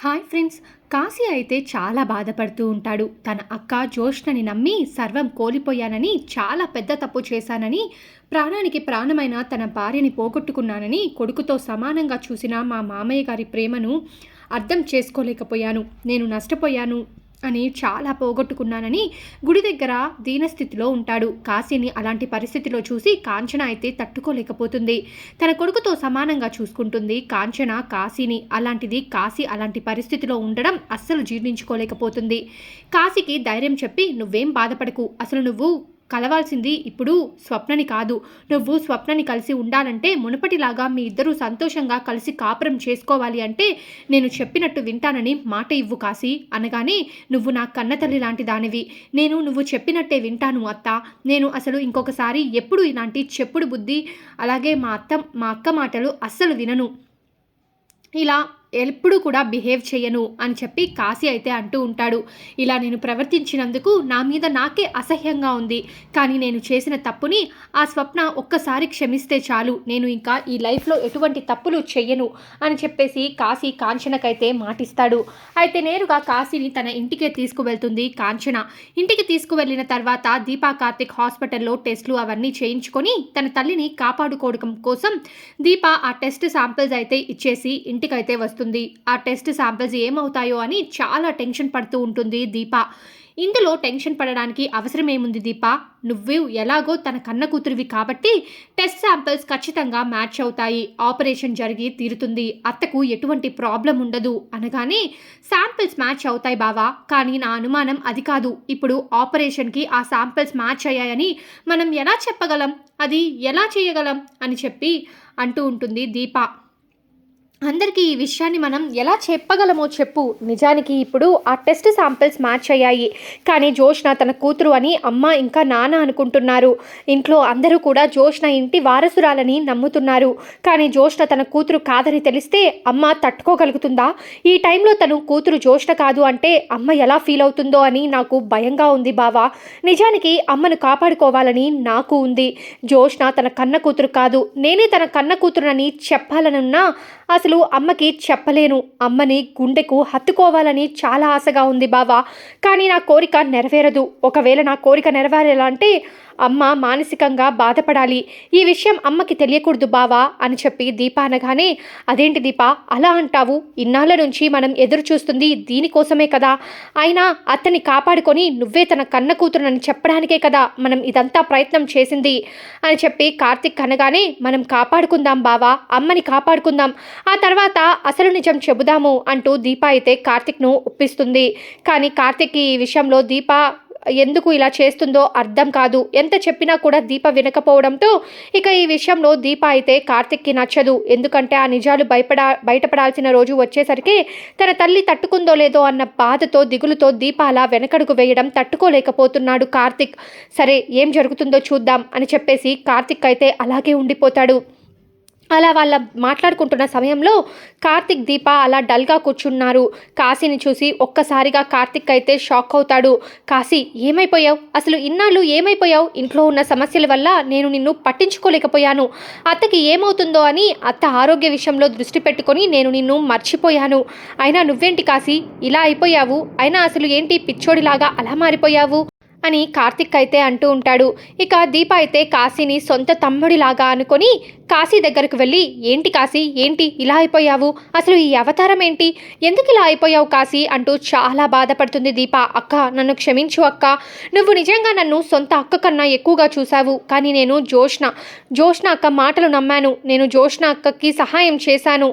Hi friends. Kashi అయితే చాలా బాధపడుతూ ఉంటాడు. తన అక్క జోష్నని నమ్మి సర్వం కోల్పోయానని, చాలా పెద్ద తప్పు చేశానని, ప్రాణానికి ప్రాణమైన తన భార్యని పోగొట్టుకున్నానని, కొడుకుతో సమానంగా చూసిన మా మామయ్య గారి ప్రేమను అర్థం చేసుకోలేకపోయాను. నేను నష్టపోయాను అని, చాలా పోగొట్టుకున్నానని గుడి దగ్గర దీనస్థితిలో ఉంటాడు. కాశీని అలాంటి పరిస్థితిలో చూసి కాంచన అయితే తట్టుకోలేకపోతుంది. తన కొడుకుతో సమానంగా చూసుకుంటుంది కాంచన కాశీని. అలాంటిది కాశీ అలాంటి పరిస్థితిలో ఉండడం అస్సలు జీర్ణించుకోలేకపోతుంది. కాశీకి ధైర్యం చెప్పి, నువ్వేం బాధపడకు, అసలు నువ్వు కలవాల్సింది ఇప్పుడు స్వప్నని కాదు. నువ్వు స్వప్నని కలిసి ఉండాలంటే మునుపటిలాగా మీ ఇద్దరూ సంతోషంగా కలిసి కాపురం చేసుకోవాలి అంటే నేను చెప్పినట్టు వింటానని మాట ఇవ్వు కాశీ అనగానే, నువ్వు నా కన్నతల్లి లాంటి దానివి, నువ్వు చెప్పినట్టే వింటాను అత్త. నేను అసలు ఇంకొకసారి ఎప్పుడు ఇలాంటి చెప్పుడు బుద్ధి, అలాగే మా అక్క మాటలు అస్సలు వినను, ఇలా ఎప్పుడు కూడా బిహేవ్ చేయను అని చెప్పి కాశీ అయితే అంటూ ఉంటాడు. ఇలా నేను ప్రవర్తించినందుకు నా మీద నాకే అసహ్యంగా ఉంది, కానీ నేను చేసిన తప్పుని ఆ స్వప్న ఒక్కసారి క్షమిస్తే చాలు, నేను ఇంకా ఈ లైఫ్లో ఎటువంటి తప్పులు చెయ్యను అని చెప్పేసి కాశీ కాంచనకైతే మాటిస్తాడు. అయితే నేరుగా కాశీని తన ఇంటికే తీసుకువెళ్తుంది కాంచన. ఇంటికి తీసుకువెళ్ళిన తర్వాత దీపా కార్తిక్ హాస్పిటల్లో టెస్టులు అవన్నీ చేయించుకొని తన తల్లిని కాపాడుకోవడం కోసం దీప ఆ టెస్ట్ శాంపిల్స్ అయితే ఇచ్చేసి ఇంటికైతే వస్తుంది. ఆ టెస్ట్ శాంపిల్స్ ఏమవుతాయో అని చాలా టెన్షన్ పడుతూ ఉంటుంది దీప. ఇందులో టెన్షన్ పడడానికి అవసరం ఏముంది దీప, నువ్వు ఎలాగో తన కన్న కూతురివి కాబట్టి టెస్ట్ శాంపిల్స్ ఖచ్చితంగా మ్యాచ్ అవుతాయి, ఆపరేషన్ జరిగి తీరుతుంది, అత్తకు ఎటువంటి ప్రాబ్లం ఉండదు అనగానే, శాంపిల్స్ మ్యాచ్ అవుతాయి బావా, కానీ నా అనుమానం అది కాదు. ఇప్పుడు ఆపరేషన్కి ఆ శాంపిల్స్ మ్యాచ్ అయ్యాయని మనం ఎలా చెప్పగలం, అది ఎలా చేయగలం అని చెప్పి అంటూ ఉంటుంది దీప. అందరికీ ఈ విషయాన్ని మనం ఎలా చెప్పగలమో చెప్పు. నిజానికి ఇప్పుడు ఆ టెస్ట్ శాంపిల్స్ మ్యాచ్ అయ్యాయి, కానీ జోష్న తన కూతురు అని అమ్మ ఇంకా నాన్న అనుకుంటున్నారు. ఇంట్లో అందరూ కూడా జోష్న ఇంటి వారసురాలని నమ్ముతున్నారు. కానీ జోష్న తన కూతురు కాదని తెలిస్తే అమ్మ తట్టుకోగలుగుతుందా? ఈ టైంలో తను కూతురు జోష్న కాదు అంటే అమ్మ ఎలా ఫీల్ అవుతుందో అని నాకు భయంగా ఉంది బావా. నిజానికి అమ్మను కాపాడుకోవాలని నాకు ఉంది. జోష్న తన కన్న కూతురు కాదు, నేనే తన కన్న కూతురునని చెప్పాలనున్నా అసలు అమ్మకి చెప్పలేను. అమ్మని గుండెకు హత్తుకోవాలని చాలా ఆశగా ఉంది బావా, కానీ నా కోరిక నెరవేరదు. ఒకవేళ నా కోరిక నెరవేరేలా అంటే అమ్మ మానసికంగా బాధపడాలి. ఈ విషయం అమ్మకి తెలియకూడదు బావా అని చెప్పి దీప అనగానే, అదేంటి దీప అలా అంటావు, ఇన్నాళ్ళ నుంచి మనం ఎదురు చూస్తుంది దీనికోసమే కదా, అయినా అతన్ని కాపాడుకొని నువ్వే తన కన్న కూతురునని చెప్పడానికే కదా మనం ఇదంతా ప్రయత్నం చేసింది అని చెప్పి కార్తిక్ అనగానే, మనం కాపాడుకుందాం బావా, అమ్మని కాపాడుకుందాం, ఆ తర్వాత అసలు నిజం చెబుదాము అంటూ దీప అయితే కార్తిక్ను ఒప్పిస్తుంది. కానీ కార్తిక్ ఈ విషయంలో దీప ఎందుకు ఇలా చేస్తుందో అర్థం కాదు. ఎంత చెప్పినా కూడా దీప వినకపోవడంతో ఇక ఈ విషయంలో దీప అయితే కార్తిక్కి నచ్చదు. ఎందుకంటే ఆ నిజాలు బయటపడాల్సిన రోజు వచ్చేసరికి తన తల్లి తట్టుకుందో లేదో అన్న బాధతో, దిగులుతో దీప అలా వెనకడుగు వేయడం తట్టుకోలేకపోతున్నాడు కార్తిక్. సరే ఏం జరుగుతుందో చూద్దాం అని చెప్పేసి కార్తిక్ అయితే అలాగే ఉండిపోతాడు. అలా వాళ్ళ మాట్లాడుకుంటున్న సమయంలో కార్తిక్ దీప అలా డల్గా కూర్చున్నారు. కాశీని చూసి ఒక్కసారిగా కార్తిక్ అయితే షాక్ అవుతాడు. కాశీ ఏమైపోయావు, అసలు ఇన్నాళ్ళు ఏమైపోయావు, ఇంట్లో ఉన్న సమస్యల వల్ల నేను నిన్ను పట్టించుకోలేకపోయాను, అత్తకి ఏమవుతుందో అని అత్త ఆరోగ్య విషయంలో దృష్టి పెట్టుకొని నేను నిన్ను మర్చిపోయాను, అయినా నువ్వేంటి కాశీ ఇలా అయిపోయావు, అయినా అసలు ఏంటి పిచ్చోడిలాగా అలా మారిపోయావు అని కార్తిక్ అయితే అంటూ ఉంటాడు. ఇక దీప అయితే కాశీని సొంత తమ్ముడిలాగా అనుకొని కాశీ దగ్గరకు వెళ్ళి, ఏంటి కాశీ, ఏంటి ఇలా అయిపోయావు, అసలు ఈ అవతారం ఏంటి, ఎందుకు ఇలా అయిపోయావు కాశీ అంటూ చాలా బాధపడుతుంది దీప. అక్క నన్ను క్షమించు అక్క, నువ్వు నిజంగా నన్ను సొంత అక్క కన్నా ఎక్కువగా చూశావు, కానీ నేను జోష్న అక్క మాటలు నమ్మాను, నేను జోష్న అక్కకి సహాయం చేశాను,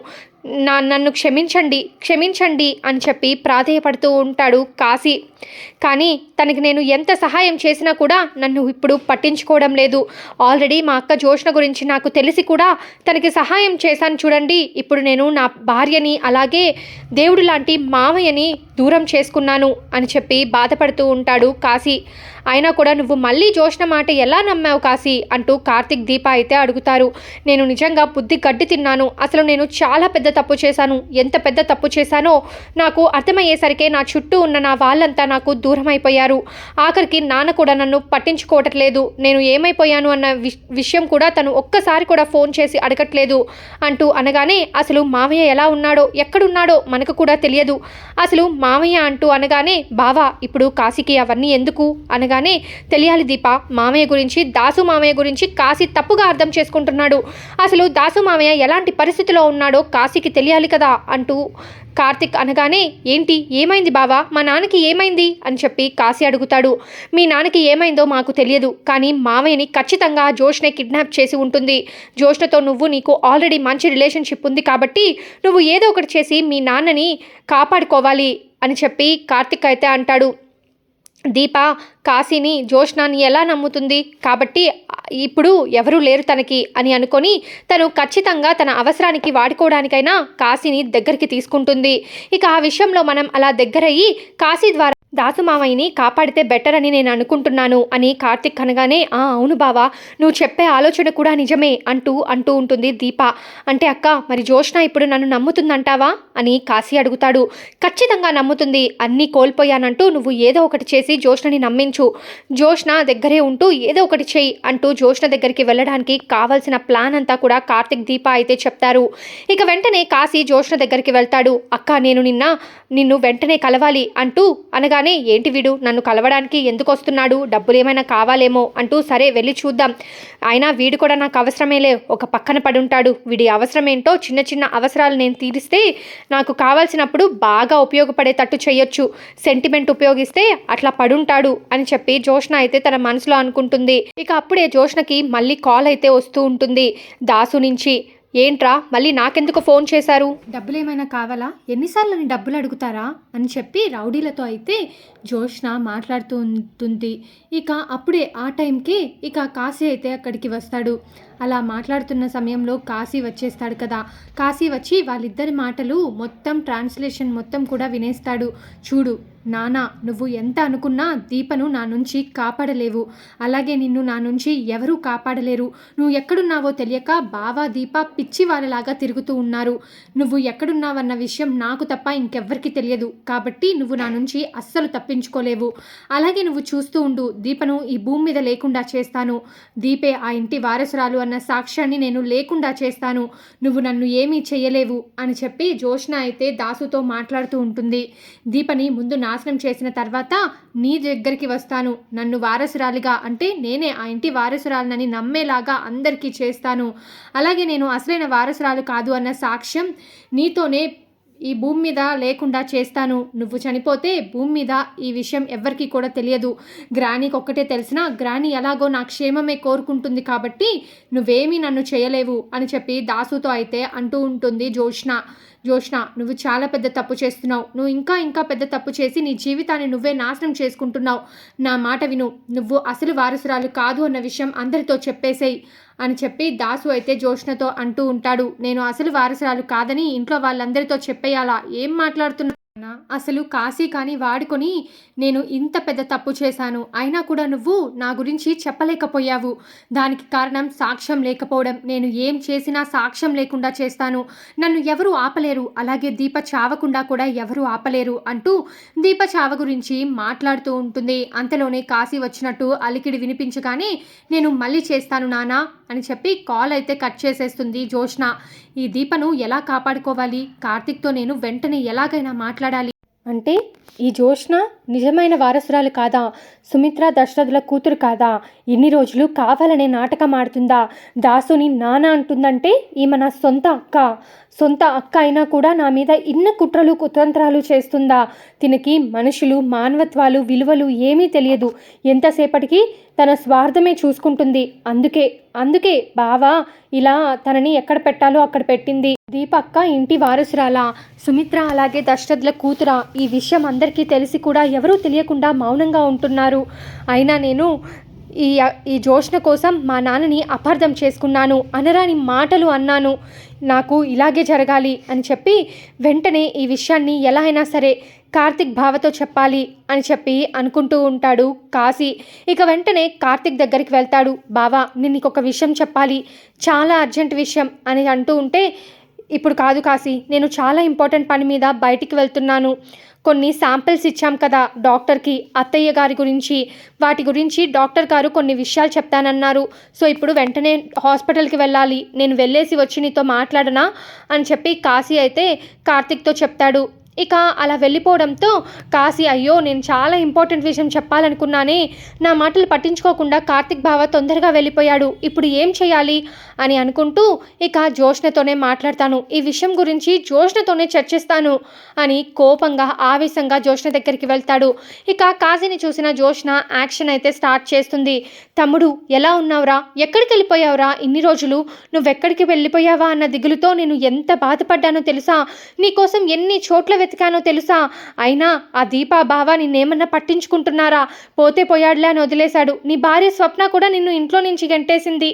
నన్ను క్షమించండి అని చెప్పి ప్రాధేయపడుతూ ఉంటాడు కాశీ. కానీ తనకి నేను ఎంత సహాయం చేసినా కూడా నన్ను ఇప్పుడు పట్టించుకోవడం లేదు. ఆల్రెడీ మా అక్క జోష్న గురించి నాకు తెలిసి కూడా తనకి సహాయం చేశాను చూడండి, ఇప్పుడు నేను నా భార్యని అలాగే దేవుడు లాంటి మామయ్యని దూరం చేసుకున్నాను అని చెప్పి బాధపడుతూ ఉంటాడు కాశీ. అయినా కూడా నువ్వు మళ్ళీ జోష్న మాట ఎలా నమ్మావు కాశీ అంటూ కార్తిక్ దీప అయితే అడుగుతారు. నేను నిజంగా బుద్ధి గడ్డి తిన్నాను. అసలు నేను చాలా పెద్ద తప్పు చేశాను. ఎంత పెద్ద తప్పు చేశానో నాకు అర్థమయ్యేసరికే నా చుట్టూ ఉన్న నా వాళ్ళంతా నాకు దూరం అయిపోయారు. ఆఖరికి నాన్న కూడా నన్ను పట్టించుకోవట్లేదు. నేను ఏమైపోయాను అన్న విషయం కూడా తను ఒక్కసారి కూడా ఫోన్ చేసి అడగట్లేదు అంటూ అనగానే, అసలు మావయ్య ఎలా ఉన్నాడో ఎక్కడున్నాడో మనకు కూడా తెలియదు. అసలు మావయ్య అంటూ అనగానే, బావా ఇప్పుడు కాశీకి అవన్నీ ఎందుకు అనగా తెలియాలి దీప, మామయ్య గురించి, దాసు మామయ్య గురించి కాశీ తప్పుగా అర్థం చేసుకుంటున్నాడు. అసలు దాసు మామయ్య ఎలాంటి పరిస్థితిలో ఉన్నాడో కాశీకి తెలియాలి కదా అంటూ కార్తిక్ అనగానే, ఏంటి ఏమైంది బావా, మా నాన్నకి ఏమైంది అని చెప్పి కాశీ అడుగుతాడు. మీ నాన్నకి ఏమైందో మాకు తెలియదు, కానీ మామయ్యని ఖచ్చితంగా జోష్నే కిడ్నాప్ చేసి ఉంటుంది. జోష్నతో నీకు ఆల్రెడీ మంచి రిలేషన్షిప్ ఉంది కాబట్టి నువ్వు ఏదో ఒకటి చేసి మీ నాన్నని కాపాడుకోవాలి అని చెప్పి కార్తిక్ అయితే అంటాడు. దీప కాశీని జోష్నాని ఎలా నమ్ముతుంది, కాబట్టి ఇప్పుడు ఎవరూ లేరు తనకి అని అనుకొని తను ఖచ్చితంగా తన అవసరానికి వాడుకోవడానికైనా కాశీని దగ్గరికి తీసుకుంటుంది. ఇక ఆ విషయంలో మనం అలా దగ్గరయ్యి కాశీ ద్వారా దాసు మావయ్యని కాపాడితే బెటర్ అని నేను అనుకుంటున్నాను అని కార్తిక్ అనగానే, అవును బావా, నువ్వు చెప్పే ఆలోచన కూడా నిజమే అంటూ ఉంటుంది దీప. అంటే అక్క, మరి జోష్న ఇప్పుడు నన్ను నమ్ముతుందంటావా అని కాశీ అడుగుతాడు. ఖచ్చితంగా నమ్ముతుంది. అన్నీ కోల్పోయానంటూ నువ్వు ఏదో ఒకటి చేసి జోష్నని నమ్మించు. జోష్న దగ్గరే ఉంటూ ఏదో ఒకటి చెయ్యి అంటూ జోష్న దగ్గరికి వెళ్ళడానికి కావాల్సిన ప్లాన్ అంతా కూడా కార్తిక్ దీప అయితే చెప్తారు. ఇక వెంటనే కాశీ జోష్న దగ్గరికి వెళ్తాడు. అక్క, నేను నిన్ను వెంటనే కలవాలి అంటూ అనగానే, ఏంటి వీడు నన్ను కలవడానికి ఎందుకు వస్తున్నాడు, డబ్బులు ఏమైనా కావాలేమో అంటూ, సరే వెళ్ళి చూద్దాం, అయినా వీడు కూడా నాకు అవసరమేలే, ఒక పక్కన పడి ఉంటాడు, వీడి అవసరం ఏంటో చిన్న చిన్న అవసరాలు నేను తీరిస్తే నాకు కావాల్సినప్పుడు బాగా ఉపయోగపడేటట్టు చేయొచ్చు, సెంటిమెంట్ ఉపయోగిస్తే అట్లా పడుంటాడు అని చెప్పి జోష్న అయితే తన మనసులో అనుకుంటుంది. ఇక అప్పుడే జోష్నకి మళ్ళీ కాల్ అయితే వస్తూ ఉంటుంది దాసు నుంచి. ఏంట్రా మళ్ళీ నాకెందుకు ఫోన్ చేశారు, డబ్బులు ఏమైనా కావాలా, ఎన్నిసార్లు నీ డబ్బులు అడుగుతారా అని చెప్పి రౌడీలతో అయితే జోష్న మాట్లాడుతూ ఉంటుంది. ఇక అప్పుడే ఆ టైంకి ఇక కాశీ అయితే అక్కడికి వస్తాడు. అలా మాట్లాడుతున్న సమయంలో కాశీ వచ్చేస్తాడు కదా. కాశీ వచ్చి వాళ్ళిద్దరి మాటలు మొత్తం ట్రాన్స్లేషన్ మొత్తం కూడా వినేస్తాడు. చూడు నానా, నువ్వు ఎంత అనుకున్నా దీపను నా నుంచి కాపాడలేవు, అలాగే నిన్ను నా నుంచి ఎవరూ కాపాడలేరు. నువ్వు ఎక్కడున్నావో తెలియక బావా దీప పిచ్చి వాళ్ళలాగా తిరుగుతూ ఉన్నారు. నువ్వు ఎక్కడున్నావన్న విషయం నాకు తప్ప ఇంకెవ్వరికి తెలియదు, కాబట్టి నువ్వు నా నుంచి అస్సలు తప్పించుకోలేవు. అలాగే నువ్వు చూస్తూ ఉండు, దీపను ఈ భూమి మీద లేకుండా చేస్తాను. దీపే ఆ ఇంటి వారసురాలు అన్న సాక్ష్యాన్ని నేను లేకుండా చేస్తాను. నువ్వు నన్ను ఏమీ చేయలేవు అని చెప్పి జోష్న అయితే దాసుతో మాట్లాడుతూ ఉంటుంది. దీపని ముందు నాశనం చేసిన తర్వాత నీ దగ్గరికి వస్తాను, నన్ను వారసురాలిగా అంటే నేనే ఆ ఇంటి వారసురాలినని నమ్మేలాగా అందరికీ చేస్తాను. అలాగే నేను అసలైన వారసురాలు కాదు అన్న సాక్ష్యం నీతోనే ఈ భూమి మీద లేకుండా చేస్తాను. నువ్వు చనిపోతే భూమి మీద ఈ విషయం ఎవ్వరికీ కూడా తెలియదు. గ్రానీకి ఒక్కటే తెలిసినా గ్రానీ ఎలాగో నా క్షేమమే కోరుకుంటుంది, కాబట్టి నువ్వేమీ నన్ను చేయలేవు అని చెప్పి దాసుతో అయితే అంటూ ఉంటుంది జోష్న, నువ్వు చాలా పెద్ద తప్పు చేస్తున్నావు. నువ్వు ఇంకా పెద్ద తప్పు చేసి నీ జీవితాన్ని నువ్వే నాశనం చేసుకుంటున్నావు. నా మాట విను, నువ్వు అసలు వారసురాలు కాదు అన్న విషయం అందరితో చెప్పేసేయి అని చెప్పి దాసు అయితే జోష్నతో అంటూ ఉంటాడు. నేను అసలు వారసురాలు కాదని ఇంట్లో వాళ్ళందరితో చెప్పేయాలా, ఏం మాట్లాడుతున్నా, అసలు కాశీ కానీ వాడుకొని నేను ఇంత పెద్ద తప్పు చేశాను, అయినా కూడా నువ్వు నా గురించి చెప్పలేకపోయావు. దానికి కారణం సాక్ష్యం లేకపోవడం. నేను ఏం చేసినా సాక్ష్యం లేకుండా చేస్తాను, నన్ను ఎవరు ఆపలేరు, అలాగే దీప చావకుండా కూడా ఎవరు ఆపలేరు అంటూ దీప చావ గురించి మాట్లాడుతూ ఉంటుంది. అంతలోనే కాశీ వచ్చినట్టు అలికిడి వినిపించగానే, నేను మళ్ళీ చేస్తాను నానా అని చెప్పి కాల్ అయితే కట్ చేసేస్తుంది జోష్న. ఈ దీపను ఎలా కాపాడుకోవాలి, కార్తిక్తో నేను వెంటనే ఎలాగైనా మాట్లాడాలి అంటే, ఈ జోష్న నిజమైన వారసురాలు కాదా, సుమిత్ర దశరథుల కూతురు కాదా, ఇన్ని రోజులు కావాలనే నాటకం ఆడుతుందా, దాసుని నాన్న అంటుందంటే ఈమె నా సొంత అక్క అయినా కూడా నా మీద ఇన్ని కుట్రలు కుతంత్రాలు చేస్తుందా, తినకి మనుషులు మానవత్వాలు విలువలు ఏమీ తెలియదు, ఎంతసేపటికి తన స్వార్థమే చూసుకుంటుంది. అందుకే బావా ఇలా తనని ఎక్కడ పెట్టాలో అక్కడ పెట్టింది. దీపక్క ఇంటి వారసురాలా, సుమిత్ర అలాగే దశరథుల కూతురా, ఈ విషయం అందరికీ తెలిసి కూడా ఎవరూ తెలియకుండా మౌనంగా ఉంటున్నారు. అయినా నేను ఈ ఈ జోష్న కోసం మా నాన్నని అపార్థం చేసుకున్నాను, అనరాని మాటలు అన్నాను, నాకు ఇలాగే జరగాలి అని చెప్పి వెంటనే ఈ విషయాన్ని ఎలా అయినా సరే కార్తిక్ బావతో చెప్పాలి అని చెప్పి అనుకుంటూ ఉంటాడు కాశీ. ఇక వెంటనే కార్తిక్ దగ్గరికి వెళ్తాడు. బావా, నేను నీకు ఒక విషయం చెప్పాలి, చాలా అర్జెంట్ విషయం అని అంటూ ఉంటే, ఇప్పుడు కాదు కాశీ, నేను చాలా ఇంపార్టెంట్ పని మీద బయటికి వెళ్తున్నాను. కొన్ని శాంపిల్స్ ఇచ్చాం కదా డాక్టర్కి, అత్తయ్య గారి గురించి, వాటి గురించి డాక్టర్ గారు కొన్ని విషయాలు చెప్తానన్నారు. సో ఇప్పుడు వెంటనే హాస్పిటల్కి వెళ్ళాలి, నేను వెళ్ళేసి వచ్చి నీతో మాట్లాడనా అని చెప్పి కాశీ అయితే కార్తిక్తో చెప్తాడు. ఇక అలా వెళ్ళిపోవడంతో కాశీ, అయ్యో నేను చాలా ఇంపార్టెంట్ విషయం చెప్పాలనుకున్నానే, నా మాటలు పట్టించుకోకుండా కార్తిక్ బావ తొందరగా వెళ్ళిపోయాడు, ఇప్పుడు ఏం చేయాలి అని అనుకుంటూ ఇక జోష్నతోనే మాట్లాడతాను, ఈ విషయం గురించి జోష్నతోనే చర్చిస్తాను అని కోపంగా ఆవేశంగా జోష్న దగ్గరికి వెళ్తాడు. ఇక కాశీని చూసిన జోష్న యాక్షన్ అయితే స్టార్ట్ చేస్తుంది. తమ్ముడు, ఎలా ఉన్నావురా, ఎక్కడికి వెళ్ళిపోయావురా ఇన్ని రోజులు, నువ్వెక్కడికి వెళ్ళిపోయావా అన్న దిగులుతో నేను ఎంత బాధపడ్డానో తెలుసా, నీకోసం ఎన్ని చోట్ల వెతికానో తెలుసా, అయినా ఆ దీపా బావ నిన్నేమన్నా పట్టించుకుంటున్నారా, పోతే పోయాడులే అని వదిలేశాడు. నీ భార్య స్వప్న కూడా నిన్ను ఇంట్లో నుంచి గెంటేసింది,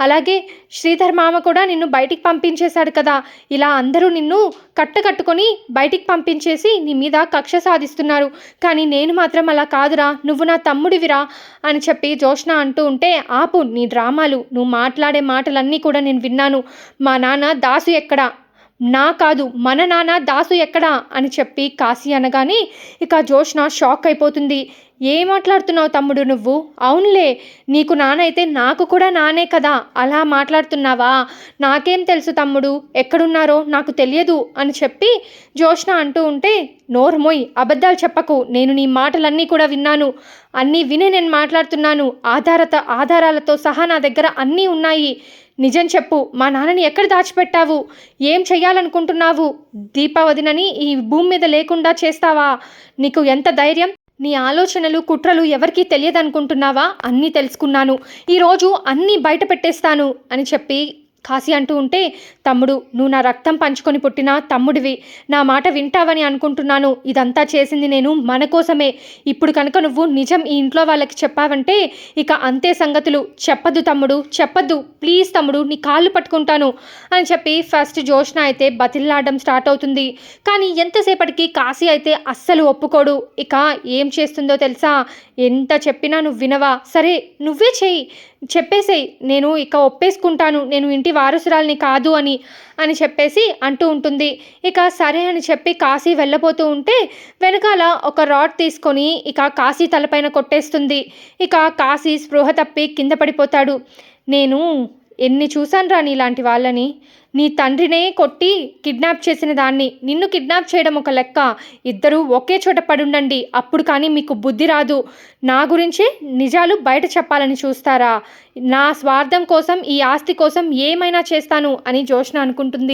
అలాగే శ్రీధర్ మామ కూడా నిన్ను బయటికి పంపించేశాడు కదా, ఇలా అందరూ నిన్ను కట్టుకొని బయటికి పంపించేసి నీ మీద కక్ష సాధిస్తున్నారు, కానీ నేను మాత్రం అలా కాదురా, నువ్వు నా తమ్ముడివిరా అని చెప్పి జోష్న అంటూ ఉంటే, ఆపు నీ డ్రామాలు, నువ్వు మాట్లాడే మాటలన్నీ కూడా నేను విన్నాను. మా నాన్న దాసు ఎక్కడా, నా కాదు మన నాన్న దాసు ఎక్కడా అని చెప్పి కాశీ అనగానే ఇక జోష్న షాక్ అయిపోతుంది. ఏం మాట్లాడుతున్నావు తమ్ముడు నువ్వు, అవునులే నీకు నాన్న అయితే నాకు కూడా నానే కదా, అలా మాట్లాడుతున్నావా, నాకేం తెలుసు తమ్ముడు, ఎక్కడున్నారో నాకు తెలియదు అని చెప్పి జోష్న అంటూ ఉంటే, నోర్మోయ్, అబద్ధాలు చెప్పకు, నేను నీ మాటలన్నీ కూడా విన్నాను, అన్నీ వినే నేను మాట్లాడుతున్నాను, ఆధారాలతో సహా నా దగ్గర అన్నీ ఉన్నాయి, నిజం చెప్పు, మా నాన్నని ఎక్కడ దాచిపెట్టావు, ఏం చెయ్యాలనుకుంటున్నావు, దీపావదినని ఈ భూమి మీద లేకుండా చేస్తావా, నీకు ఎంత ధైర్యం, నీ ఆలోచనలు కుట్రలు ఎవరికీ తెలియదనుకుంటున్నావా, అన్నీ తెలుసుకున్నాను, ఈరోజు అన్నీ బయట పెట్టేస్తాను అని చెప్పి కాశీ అంటూ ఉంటే, తమ్ముడు, నువ్వు నా రక్తం పంచుకొని పుట్టిన తమ్ముడివి, నా మాట వింటావని అనుకుంటున్నాను, ఇదంతా చేసింది నేను మన కోసమే, ఇప్పుడు కనుక నువ్వు నిజం ఈ ఇంట్లో వాళ్ళకి చెప్పావంటే ఇక అంతే సంగతులు, చెప్పద్దు తమ్ముడు, చెప్పద్దు, ప్లీజ్ తమ్ముడు, నీ కాళ్ళు పట్టుకుంటాను అని చెప్పి ఫస్ట్ జోష్న అయితే బతిల్లాడడం స్టార్ట్ అవుతుంది. కానీ ఎంతసేపటికి కాశీ అయితే అస్సలు ఒప్పుకోడు. ఇక ఏం చేస్తుందో తెలుసా, ఎంత చెప్పినా నువ్వు వినవా, సరే నువ్వే చెయ్యి, చెప్పేసేయ్, నేను ఇక ఒప్పేసుకుంటాను, నేను ఇంటి వారసురాల్ని కాదు అని చెప్పేసి అంటూ ఉంటుంది. ఇక సరే అని చెప్పి కాశీ వెళ్ళబోతూ ఉంటే వెనకాల ఒక రాడ్ తీసుకొని ఇక కాశీ తలపైన కొట్టేస్తుంది. ఇక కాశీ స్పృహ తప్పి కింద పడిపోతాడు. నేను ఎన్ని చూశాను రా నీలాంటి వాళ్ళని, నీ తండ్రినే కొట్టి కిడ్నాప్ చేసిన దాన్ని, నిన్ను కిడ్నాప్ చేయడం ఒక లెక్క, ఇద్దరూ ఒకే చోట పడుండండి, అప్పుడు కానీ మీకు బుద్ధి రాదు, నా గురించి నిజాలు బయట చెప్పాలని చూస్తారా, నా స్వార్థం కోసం, ఈ ఆస్తి కోసం ఏమైనా చేస్తాను అని జోష్న అనుకుంటుంది.